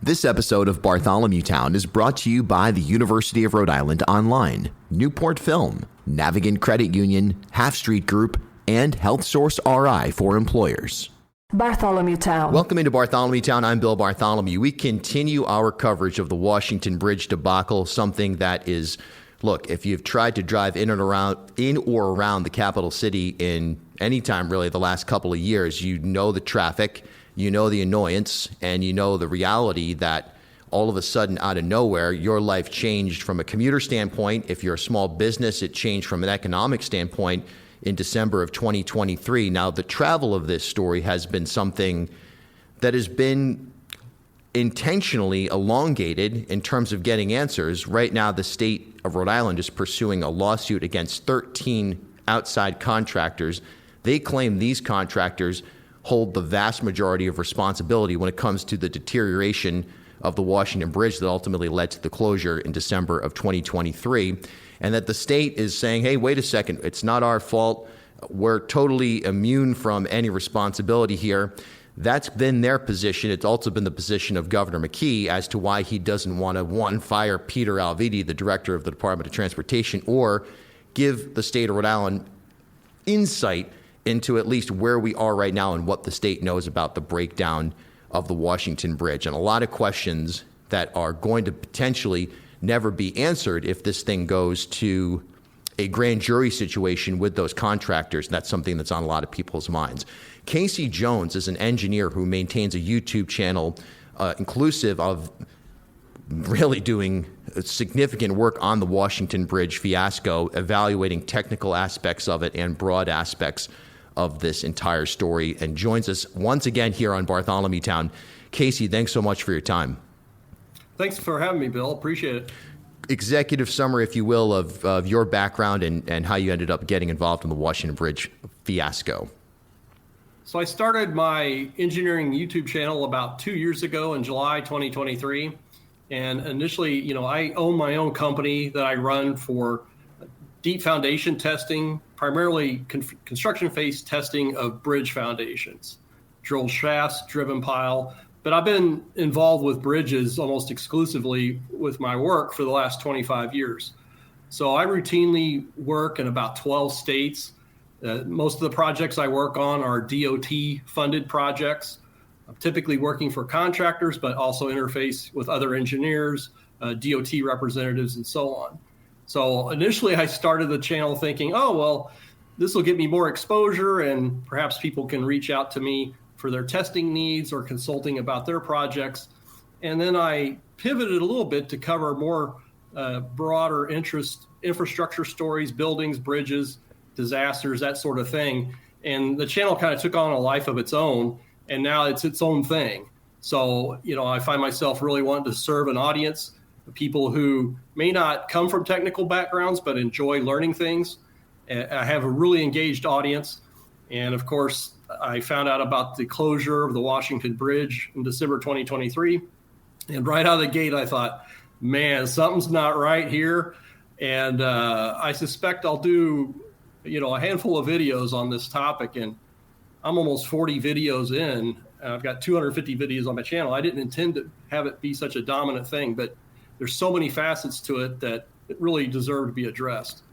This episode of Bartholomew Town is brought to you by the University of Rhode Island Online, Newport Film, Navigant Credit Union, Half Street Group, and Health Source RI for employers. Bartholomew Town. Welcome into Bartholomew Town. I'm Bill Bartholomew. We continue our coverage of the Washington Bridge debacle, something that is, look, if you've tried to drive in or around the capital city in any time really the last couple of years, you know the traffic, you know the annoyance, and you know the reality that all of a sudden, out of nowhere, your life changed from a commuter standpoint. If you're a small business, it changed from an economic standpoint in December of 2023. Now, the travel of this story has been something that has been intentionally elongated in terms of getting answers. Right now, the state of Rhode Island is pursuing a lawsuit against 13 outside contractors. They claim these contractors hold the vast majority of responsibility when it comes to the deterioration of the Washington Bridge that ultimately led to the closure in December of 2023, and that the state is saying, hey, wait a second, it's not our fault. We're totally immune from any responsibility here. That's been their position. It's also been the position of Governor McKee as to why he doesn't want to, one, fire Peter Alviti, the director of the Department of Transportation, or give the state of Rhode Island insight into at least where we are right now and what the state knows about the breakdown of the Washington Bridge. And a lot of questions that are going to potentially never be answered if this thing goes to a grand jury situation with those contractors. And that's something that's on a lot of people's minds. Casey Jones is an engineer who maintains a YouTube channel inclusive of really doing significant work on the Washington Bridge fiasco, evaluating technical aspects of it and broad aspects of this entire story, and joins us once again here on Bartholomew Town. Casey, thanks so much for your time. Thanks for having me, Bill. Appreciate it. Executive summary, if you will, of your background and how you ended up getting involved in the Washington Bridge fiasco. So I started my engineering YouTube channel about 2 years ago in July 2023. And initially, I own my own company that I run for deep foundation testing, primarily construction phase testing of bridge foundations, drilled shafts, driven pile. But I've been involved with bridges almost exclusively with my work for the last 25 years. So I routinely work in about 12 states. Most of the projects I work on are DOT-funded projects. I'm typically working for contractors, but also interface with other engineers, DOT representatives, and so on. So initially, I started the channel thinking, oh, well, this will get me more exposure, and perhaps people can reach out to me for their testing needs or consulting about their projects. And then I pivoted a little bit to cover more broader interest infrastructure stories, buildings, bridges, disasters, that sort of thing. And the channel kind of took on a life of its own, and now it's its own thing. So, I find myself really wanting to serve an audience, people who may not come from technical backgrounds, but enjoy learning things. I have a really engaged audience. And of course, I found out about the closure of the Washington Bridge in December 2023. And right out of the gate, I thought, man, something's not right here. And I suspect I'll do, a handful of videos on this topic. And I'm almost 40 videos in. I've got 250 videos on my channel. I didn't intend to have it be such a dominant thing, but there's so many facets to it that it really deserve to be addressed.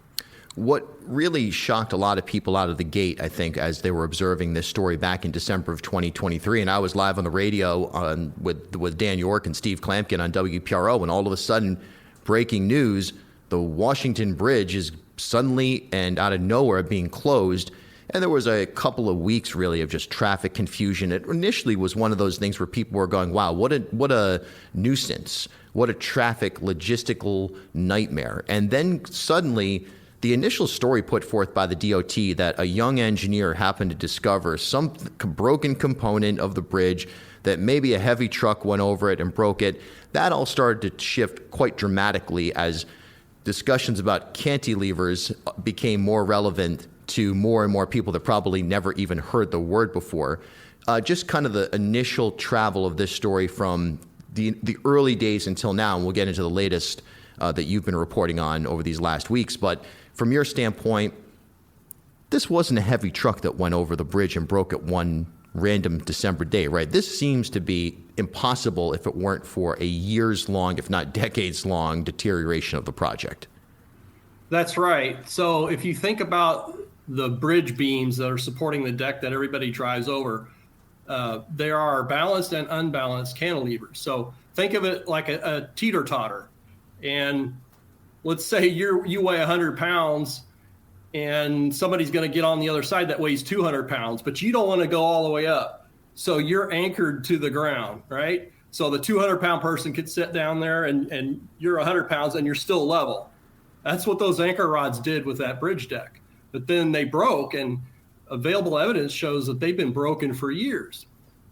What really shocked a lot of people out of the gate, I think, as they were observing this story back in December of 2023, and I was live on the radio with Dan York and Steve Klampkin on WPRO, and all of a sudden, breaking news, the Washington Bridge is suddenly and out of nowhere being closed. And there was a couple of weeks, really, of just traffic confusion. It initially was one of those things where people were going, wow, what a nuisance, what a traffic logistical nightmare. And then suddenly, the initial story put forth by the DOT that a young engineer happened to discover some broken component of the bridge, that maybe a heavy truck went over it and broke it. That all started to shift quite dramatically as discussions about cantilevers became more relevant to more and more people that probably never even heard the word before. Just kind of the initial travel of this story from the early days until now, and we'll get into the latest that you've been reporting on over these last weeks. But from your standpoint, this wasn't a heavy truck that went over the bridge and broke it one random December day, right? This seems to be impossible if it weren't for a years-long, if not decades-long, deterioration of the project. That's right. So if you think about the bridge beams that are supporting the deck that everybody drives over, there are balanced and unbalanced cantilevers. So think of it like a teeter-totter. And let's say you weigh 100 pounds and somebody's going to get on the other side that weighs 200 pounds, but you don't want to go all the way up. So you're anchored to the ground, right? So the 200-pound person could sit down there and you're 100 pounds and you're still level. That's what those anchor rods did with that bridge deck. But then they broke, and available evidence shows that they've been broken for years.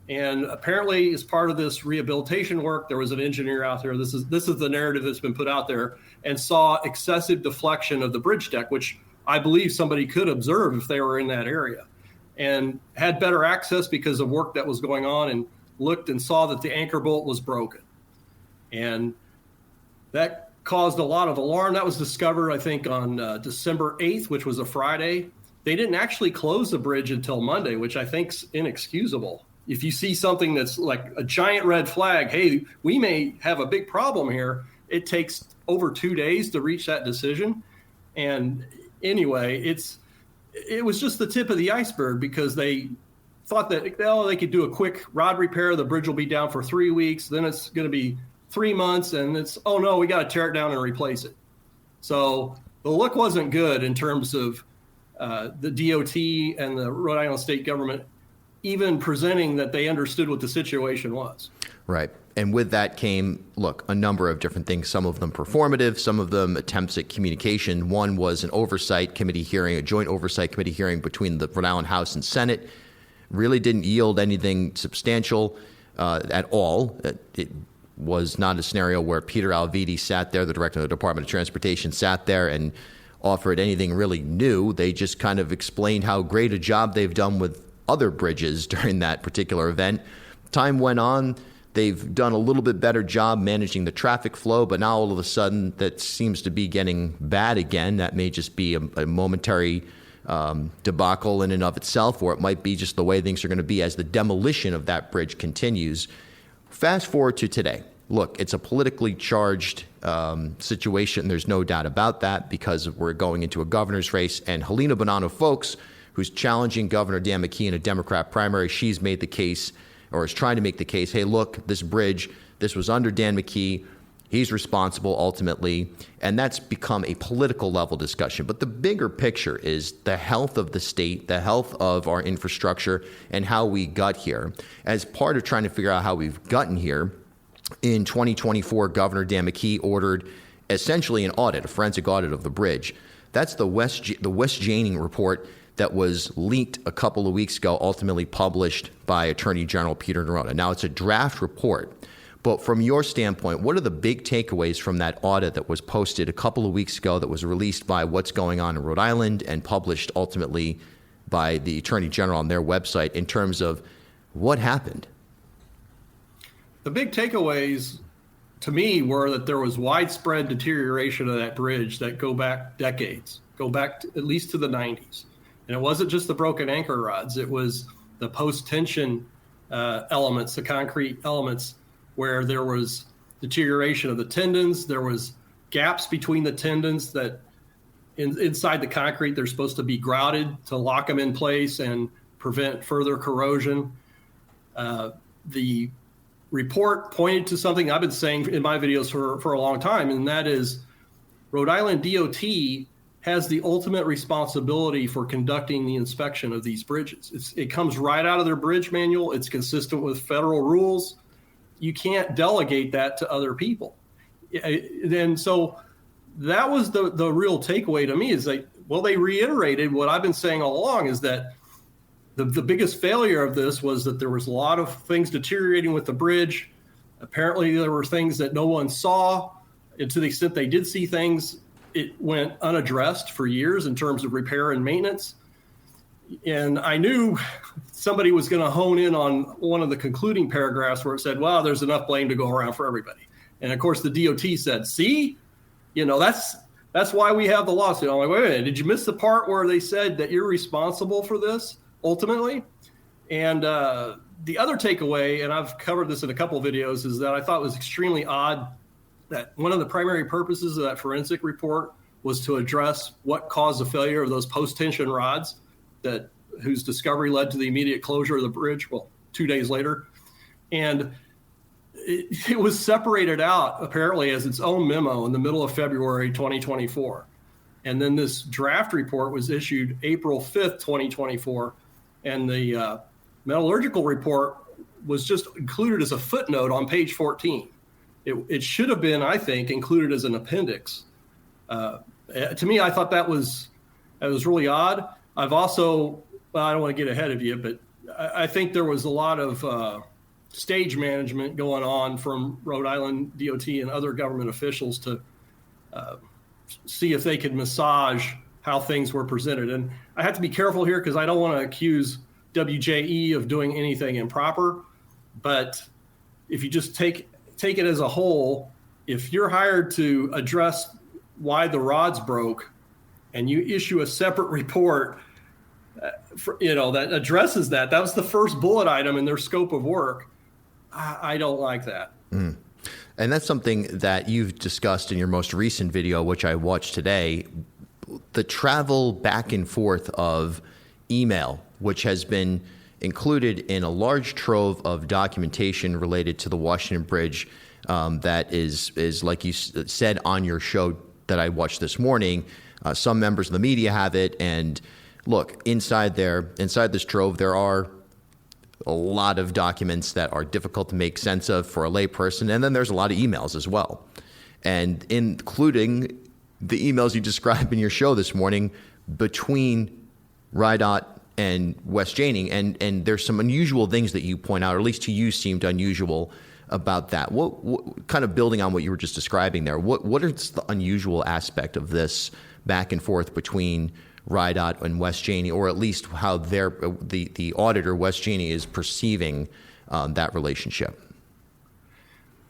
And apparently, as part of this rehabilitation work, there was an engineer out there. This is the narrative that's been put out there, and saw excessive deflection of the bridge deck, which I believe somebody could observe if they were in that area, and had better access because of work that was going on, and looked and saw that the anchor bolt was broken. And that caused a lot of alarm. That was discovered, I think, on December 8th, which was a Friday. They didn't actually close the bridge until Monday, which I think's inexcusable. If you see something that's like a giant red flag, hey, we may have a big problem here, it takes over 2 days to reach that decision. And anyway, it was just the tip of the iceberg, because they thought that they could do a quick rod repair. The bridge will be down for 3 weeks. Then it's going to be 3 months, and it's, oh no, we got to tear it down and replace it. So the look wasn't good in terms of the DOT and the Rhode Island state government even presenting that they understood what the situation was. Right. And with that came, look, a number of different things, some of them performative, some of them attempts at communication. One was an oversight committee hearing, a joint oversight committee hearing between the Rhode Island House and Senate. Really didn't yield anything substantial at all. It was not a scenario where Peter Alviti sat there, the director of the Department of Transportation, sat there and offered anything really new. They just kind of explained how great a job they've done with other bridges during that particular event. Time went on. They've done a little bit better job managing the traffic flow, but now all of a sudden that seems to be getting bad again. That may just be a momentary debacle in and of itself, or it might be just the way things are going to be as the demolition of that bridge continues. Fast forward to today. Look, it's a politically charged situation. There's no doubt about that, because we're going into a governor's race. And Helena Bonanno Folks, who's challenging Governor Dan McKee in a Democrat primary, she's made the case, or is trying to make the case, hey, look, this bridge, this was under Dan McKee. He's responsible ultimately. And that's become a political level discussion. But the bigger picture is the health of the state, the health of our infrastructure, and how we got here. As part of trying to figure out how we've gotten here, in 2024, Governor Dan McKee ordered essentially an audit, a forensic audit of the bridge. That's the West Janing report that was leaked a couple of weeks ago, ultimately published by Attorney General Peter Neronha. Now, it's a draft report. But from your standpoint, what are the big takeaways from that audit that was posted a couple of weeks ago, that was released by What's Going On in Rhode Island and published ultimately by the Attorney General on their website, in terms of what happened? The big takeaways to me were that there was widespread deterioration of that bridge that go back decades, go back at least to the 90s. And it wasn't just the broken anchor rods. It was the post-tension elements, the concrete elements, where there was deterioration of the tendons. There was gaps between the tendons that inside the concrete, they're supposed to be grouted to lock them in place and prevent further corrosion. The report pointed to something I've been saying in my videos for a long time, and that is Rhode Island DOT has the ultimate responsibility for conducting the inspection of these bridges. It comes right out of their bridge manual. It's consistent with federal rules. You can't delegate that to other people. And so that was the real takeaway to me, is that, well, they reiterated what I've been saying all along, is that the biggest failure of this was that there was a lot of things deteriorating with the bridge. Apparently there were things that no one saw, and to the extent they did see things, it went unaddressed for years in terms of repair and maintenance. And I knew somebody was going to hone in on one of the concluding paragraphs where it said, wow, there's enough blame to go around for everybody. And of course the DOT said, see, that's why we have the lawsuit. I'm like, wait a minute, did you miss the part where they said that you're responsible for this ultimately? And the other takeaway, and I've covered this in a couple of videos, is that I thought was extremely odd that one of the primary purposes of that forensic report was to address what caused the failure of those post-tension rods whose discovery led to the immediate closure of the bridge, 2 days later. And it was separated out, apparently, as its own memo in the middle of February 2024. And then this draft report was issued April 5th, 2024. And the metallurgical report was just included as a footnote on page 14. It should have been, I think, included as an appendix. To me, I thought that was really odd. I've also, I don't want to get ahead of you, but I think there was a lot of stage management going on from Rhode Island DOT and other government officials to see if they could massage how things were presented. And I have to be careful here because I don't want to accuse WJE of doing anything improper. But if you just take it as a whole, if you're hired to address why the rods broke and you issue a separate report that addresses that was the first bullet item in their scope of work, I don't like that. And that's something that you've discussed in your most recent video, which I watched today, the travel back and forth of email, which has been included in a large trove of documentation related to the Washington Bridge that is, like you said on your show that I watched this morning. Some members of the media have it. And look, inside this trove, there are a lot of documents that are difficult to make sense of for a layperson. And then there's a lot of emails as well. And including the emails you described in your show this morning between RIDOT and West Janney. And there's some unusual things that you point out, or at least to you seemed unusual about that. What kind of building on what you were just describing there, what is the unusual aspect of this back and forth between RIDOT and West Janney, or at least how the auditor, West Janney, is perceiving that relationship?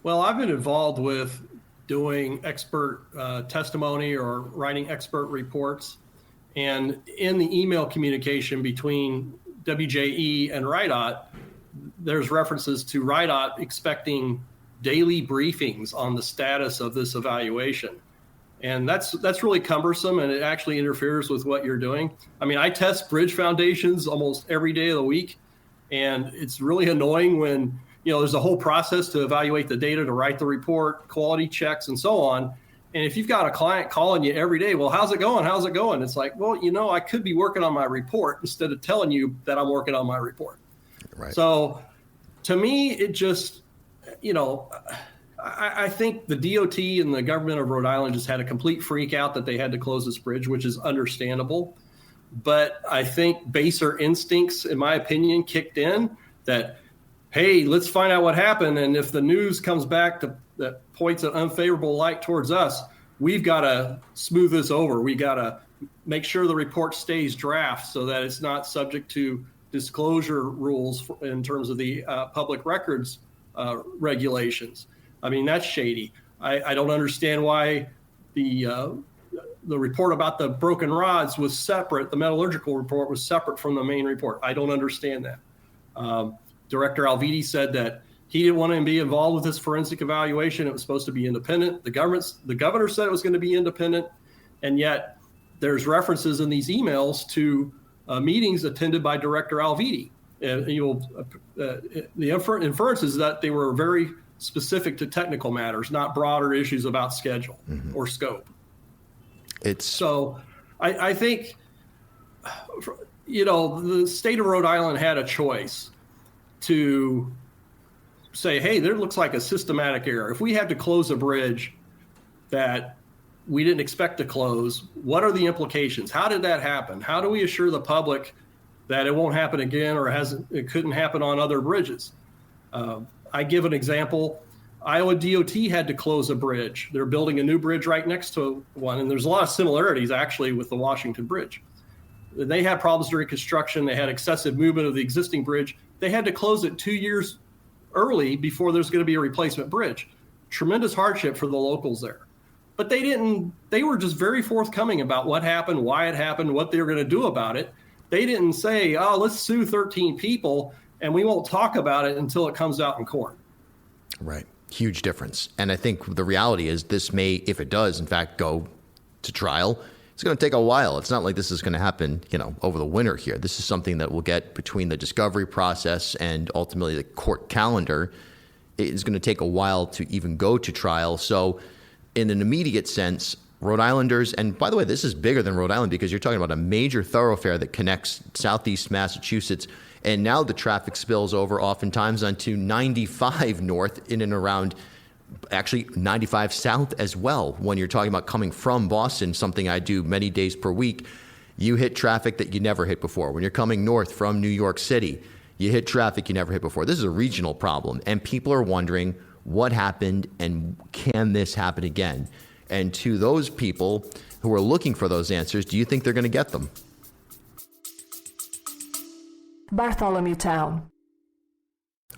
Well, I've been involved with doing expert testimony or writing expert reports. And in the email communication between WJE and RIDOT, there's references to RIDOT expecting daily briefings on the status of this evaluation. And that's really cumbersome, and it actually interferes with what you're doing. I mean, I test bridge foundations almost every day of the week, and it's really annoying when, there's a whole process to evaluate the data, to write the report, quality checks, and so on. And if you've got a client calling you every day, well, how's it going? How's it going? It's like, well, I could be working on my report instead of telling you that I'm working on my report. Right. So to me, it just, I think the DOT and the government of Rhode Island just had a complete freak out that they had to close this bridge, which is understandable. But I think baser instincts, in my opinion, kicked in that, hey, let's find out what happened. And if the news comes back that points an unfavorable light towards us, we've got to smooth this over. We got to make sure the report stays draft so that it's not subject to disclosure rules in terms of the public records regulations. I mean, that's shady. I don't understand why the report about the broken rods was separate. The metallurgical report was separate from the main report. I don't understand that. Director Alviti said that he didn't want to be involved with this forensic evaluation. It was supposed to be independent. The governor said it was going to be independent, and yet there's references in these emails to meetings attended by Director Alviti. The inference is that they were very specific to technical matters, not broader issues about schedule or scope. So I think, the state of Rhode Island had a choice to say, hey, there looks like a systematic error. If we have to close a bridge that we didn't expect to close, what are the implications? How did that happen? How do we assure the public that it won't happen again, or it couldn't happen on other bridges? I give an example. Iowa DOT had to close a bridge. They're building a new bridge right next to one, and there's a lot of similarities actually with the Washington Bridge. They had problems during construction. They had excessive movement of the existing bridge. They had to close it 2 years early before there's going to be a replacement bridge. Tremendous hardship for the locals there. But they were just very forthcoming about what happened, why it happened, what they were going to do about it. They didn't say, oh, let's sue 13 people and we won't talk about it until it comes out in court. Right. Huge difference. And I think the reality is this may, if it does, in fact, go to trial, it's going to take a while. It's not like this is going to happen, over the winter here. This is something that we'll get between the discovery process and ultimately the court calendar. It is going to take a while to even go to trial. So in an immediate sense, Rhode Islanders, and by the way, this is bigger than Rhode Island because you're talking about a major thoroughfare that connects Southeast Massachusetts, and now the traffic spills over oftentimes onto 95 north in and around, actually 95 south as well. When you're talking about coming from Boston, something I do many days per week, you hit traffic that you never hit before. When you're coming north from New York City, you hit traffic you never hit before. This is a regional problem, and people are wondering what happened and can this happen again? And to those people who are looking for those answers, do you think they're going to get them? Bartholomew Town.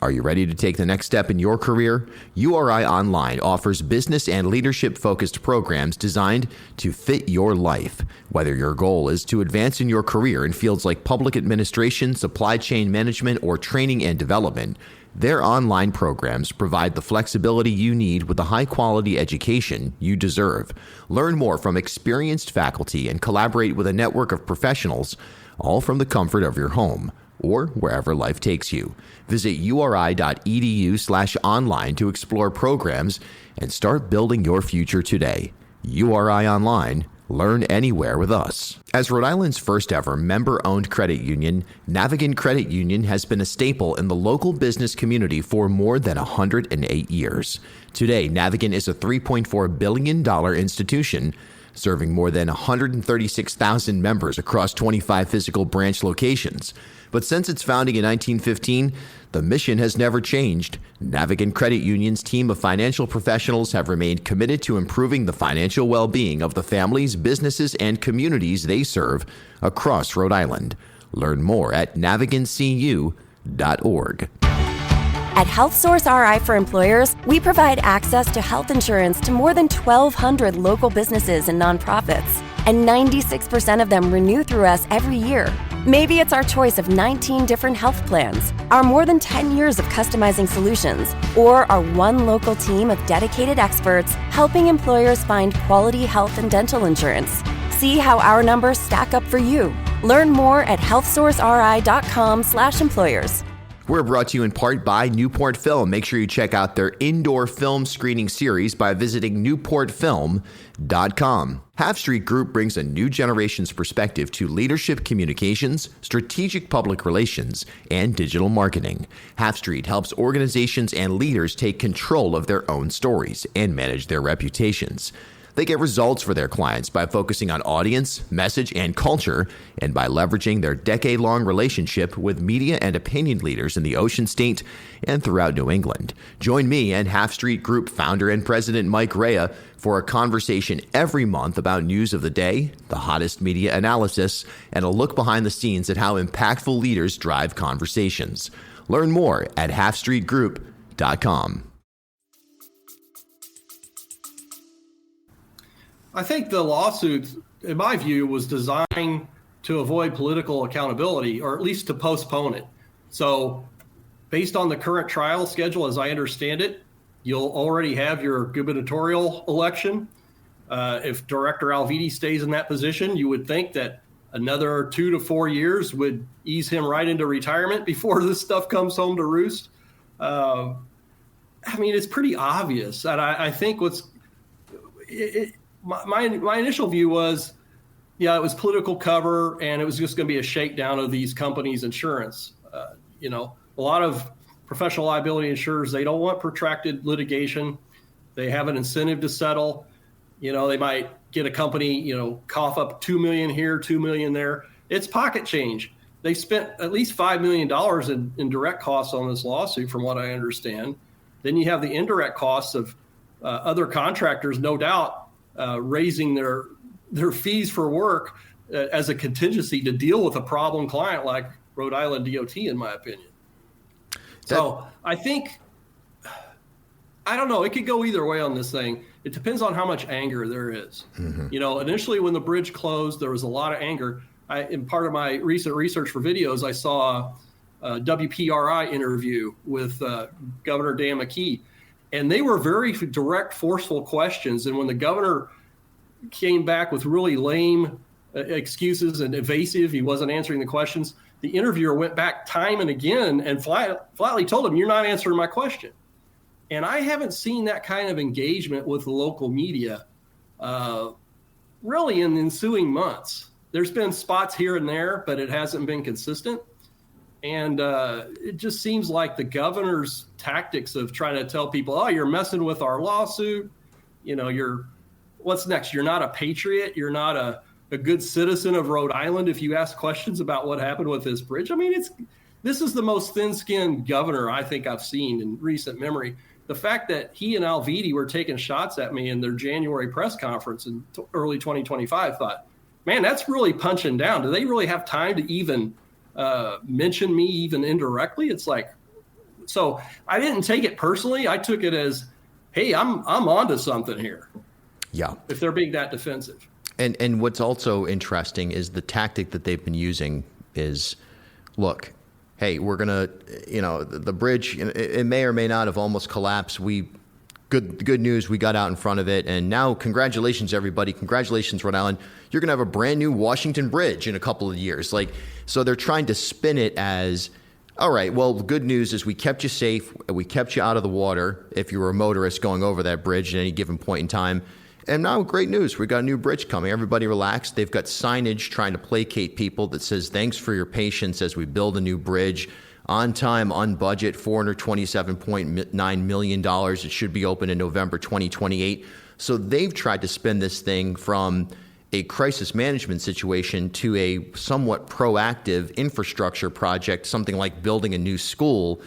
Are you ready to take the next step in your career? URI Online offers business and leadership-focused programs designed to fit your life. Whether your goal is to advance in your career in fields like public administration, supply chain management, or training and development, their online programs provide the flexibility you need with the high-quality education you deserve. Learn more from experienced faculty and collaborate with a network of professionals, all from the comfort of your home or wherever life takes you. Visit uri.edu/online to explore programs and start building your future today. URI Online. Learn anywhere with us. As Rhode Island's first ever member-owned credit union, Navigant Credit Union has been a staple in the local business community for more than 108 years. Today, Navigant is a $3.4 billion institution serving more than 136,000 members across 25 physical branch locations. But since its founding in 1915, the mission has never changed. Navigant Credit Union's team of financial professionals have remained committed to improving the financial well-being of the families, businesses, and communities they serve across Rhode Island. Learn more at navigantcu.org. At HealthSource RI for Employers, we provide access to health insurance to more than 1,200 local businesses and nonprofits, and 96% of them renew through us every year. Maybe it's our choice of 19 different health plans, our more than 10 years of customizing solutions, or our one local team of dedicated experts helping employers find quality health and dental insurance. See how our numbers stack up for you. Learn more at healthsourceri.com/employers. We're brought to you in part by Newport Film. Make sure you check out their indoor film screening series by visiting newportfilm.com. Half Street Group brings a new generation's perspective to leadership communications, strategic public relations, and digital marketing. Half Street helps organizations and leaders take control of their own stories and manage their reputations. They get results for their clients by focusing on audience, message, and culture, and by leveraging their decade-long relationship with media and opinion leaders in the Ocean State and throughout New England. Join me and Half Street Group founder and president Mike Rea for a conversation every month about news of the day, the hottest media analysis, and a look behind the scenes at how impactful leaders drive conversations. Learn more at halfstreetgroup.com. I think the lawsuit, in my view, was designed to avoid political accountability, or at least to postpone it. So based on the current trial schedule, as I understand it, you'll already have your gubernatorial election. If Director Alviti stays in that position, you would think that another 2 to 4 years would ease him right into retirement before this stuff comes home to roost. I mean, it's pretty obvious. And I think my initial view was, yeah, it was political cover, and it was just going to be a shakedown of these companies' insurance. A lot of professional liability insurers, they don't want protracted litigation. They have an incentive to settle. They might get a company, cough up $2 million here, $2 million there. It's pocket change. They spent at least $5 million in direct costs on this lawsuit, from what I understand. Then you have the indirect costs of other contractors, no doubt, raising their fees for work as a contingency to deal with a problem client like Rhode Island DOT, in my opinion. So I think, I don't know, it could go either way on this thing. It depends on how much anger there is. Mm-hmm. Initially when the bridge closed, there was a lot of anger. in part of my recent research for videos, I saw a WPRI interview with Governor Dan McKee, and they were very direct, forceful questions. And when the governor came back with really lame excuses and evasive, he wasn't answering the questions, the interviewer went back time and again and flatly told him, "You're not answering my question." And I haven't seen that kind of engagement with the local media really in the ensuing months. There's been spots here and there, but it hasn't been consistent. And it just seems like the governor's tactics of trying to tell people, "Oh, you're messing with our lawsuit. What's next? You're not a patriot. You're not a good citizen of Rhode Island if you ask questions about what happened with this bridge." I mean, this is the most thin-skinned governor I think I've seen in recent memory. The fact that he and Alviti were taking shots at me in their January press conference in early 2025, thought, man, that's really punching down. Do they really have time to even mention me even indirectly? It's like, so I didn't take it personally. I took it as, hey, I'm onto something here. Yeah. If they're being that defensive. And what's also interesting is the tactic that they've been using is, look, hey, we're going to, the bridge, it may or may not have almost collapsed. Good news, we got out in front of it. And now, congratulations, everybody. Congratulations, Rhode Island. You're going to have a brand new Washington Bridge in a couple of years. So they're trying to spin it as, all right, well, the good news is we kept you safe. We kept you out of the water if you were a motorist going over that bridge at any given point in time. And now, great news, we got a new bridge coming. Everybody relax. They've got signage trying to placate people that says, thanks for your patience as we build a new bridge. On time, on budget, $427.9 million. It should be open in November 2028. So they've tried to spin this thing from a crisis management situation to a somewhat proactive infrastructure project, something like building a new school.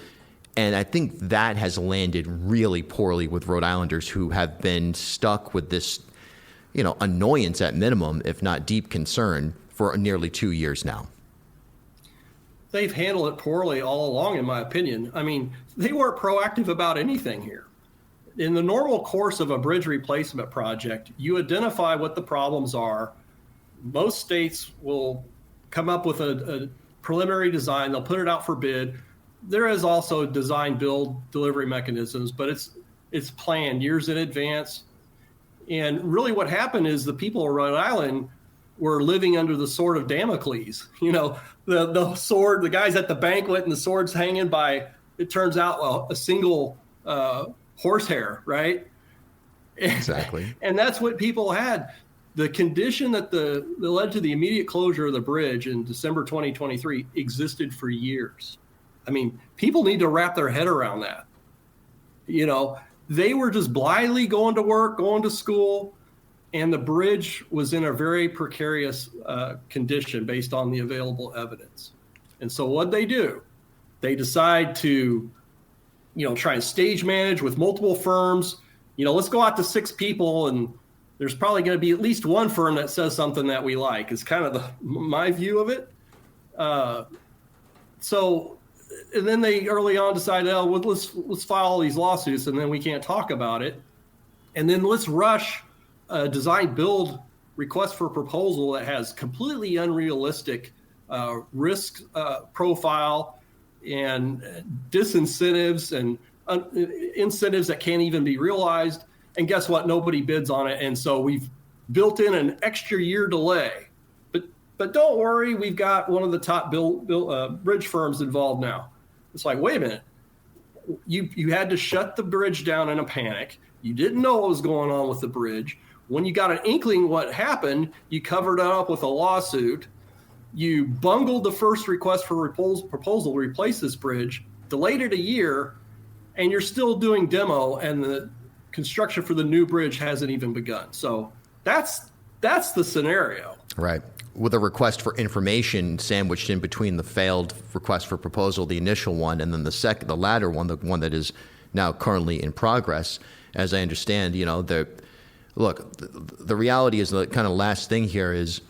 And I think that has landed really poorly with Rhode Islanders who have been stuck with this, annoyance at minimum, if not deep concern, for nearly 2 years now. They've handled it poorly all along, in my opinion. I mean, they weren't proactive about anything here. In the normal course of a bridge replacement project, you identify what the problems are. Most states will come up with a preliminary design. They'll put it out for bid. There is also design, build, delivery mechanisms, but it's planned years in advance. And really what happened is the people of Rhode Island were living under the sword of Damocles. The sword, the guys at the banquet and the sword's hanging by, it turns out, a single horsehair, right? Exactly. And that's what people had. The condition that led to the immediate closure of the bridge in December 2023 existed for years. I mean, people need to wrap their head around that. They were just blithely going to work, going to school, and the bridge was in a very precarious condition based on the available evidence. And so what they do, they decide to, try and stage manage with multiple firms. Let's go out to 6 people, and there's probably going to be at least one firm that says something that we like. Is kind of my view of it. And then they early on decided, let's file all these lawsuits, and then we can't talk about it. And then let's rush a design build request for proposal that has completely unrealistic risk profile and disincentives and incentives that can't even be realized. And guess what? Nobody bids on it. And so we've built in an extra year delay. But don't worry, we've got one of the top bridge firms involved now. It's like, wait a minute. You had to shut the bridge down in a panic. You didn't know what was going on with the bridge. When you got an inkling what happened, you covered it up with a lawsuit. You bungled the first request for proposal to replace this bridge, delayed it a year, and you're still doing demo, and the construction for the new bridge hasn't even begun. So that's the scenario. Right. With a request for information sandwiched in between the failed request for proposal, the initial one, and then the latter one, the one that is now currently in progress. As I understand, the reality is the kind of last thing here is,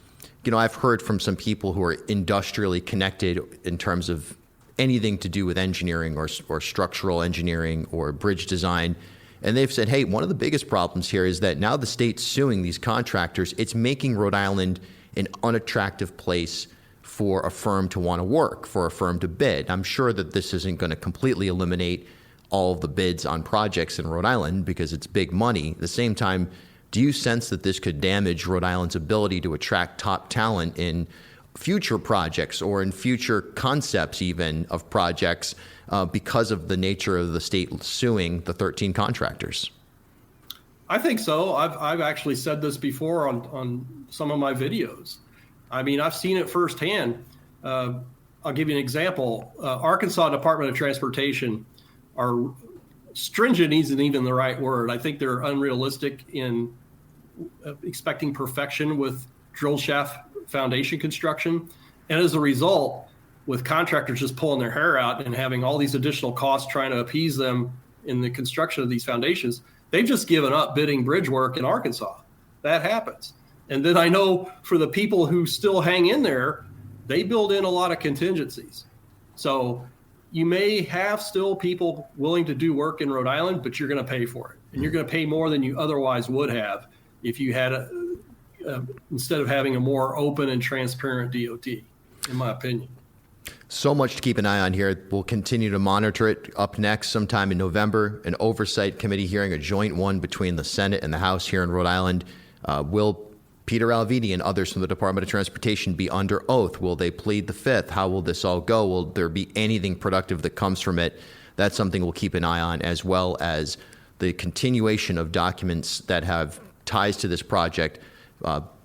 I've heard from some people who are industrially connected in terms of anything to do with engineering or structural engineering or bridge design. And they've said, hey, one of the biggest problems here is that now the state's suing these contractors. It's making Rhode Island an unattractive place for a firm to want to work, for a firm to bid. I'm sure that this isn't going to completely eliminate all of the bids on projects in Rhode Island because it's big money. At the same time, do you sense that this could damage Rhode Island's ability to attract top talent in future projects or in future concepts even of projects because of the nature of the state suing the 13 contractors? I think so. I've actually said this before on some of my videos. I mean, I've seen it firsthand. I'll give you an example. Arkansas Department of Transportation are stringent isn't even the right word. I think they're unrealistic in expecting perfection with drill shaft foundation construction. And as a result, with contractors just pulling their hair out and having all these additional costs trying to appease them in the construction of these foundations, they've just given up bidding bridge work in Arkansas. That happens. And then I know for the people who still hang in there, they build in a lot of contingencies. So you may have still people willing to do work in Rhode Island, but you're going to pay for it. And you're going to pay more than you otherwise would have if you had instead of having a more open and transparent DOT, in my opinion. So much to keep an eye on here. We'll continue to monitor it. Up next, sometime in November, an oversight committee hearing, a joint one between the Senate and the House here in Rhode Island. Will Peter Alvidi and others from the Department of Transportation be under oath? Will they plead the fifth? How will this all go? Will there be anything productive that comes from it? That's something we'll keep an eye on, as well as the continuation of documents that have ties to this project.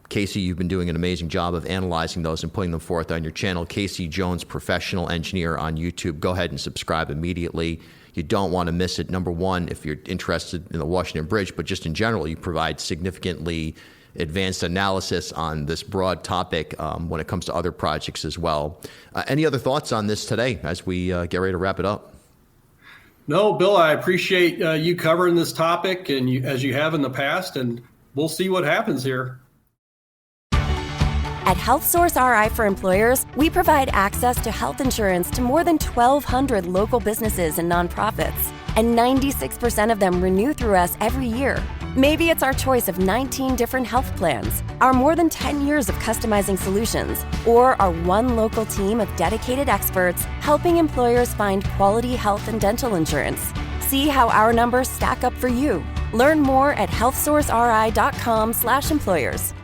Casey, you've been doing an amazing job of analyzing those and putting them forth on your channel, Casey Jones, Professional Engineer on YouTube. Go ahead and subscribe immediately. You don't want to miss it. Number one, if you're interested in the Washington Bridge, but just in general, you provide significantly advanced analysis on this broad topic when it comes to other projects as well. Any other thoughts on this today as we get ready to wrap it up? No, Bill, I appreciate you covering this topic and as you have in the past, and we'll see what happens here. At HealthSource RI for Employers, we provide access to health insurance to more than 1,200 local businesses and nonprofits, and 96% of them renew through us every year. Maybe it's our choice of 19 different health plans, our more than 10 years of customizing solutions, or our one local team of dedicated experts helping employers find quality health and dental insurance. See how our numbers stack up for you. Learn more at healthsourceri.com/employers.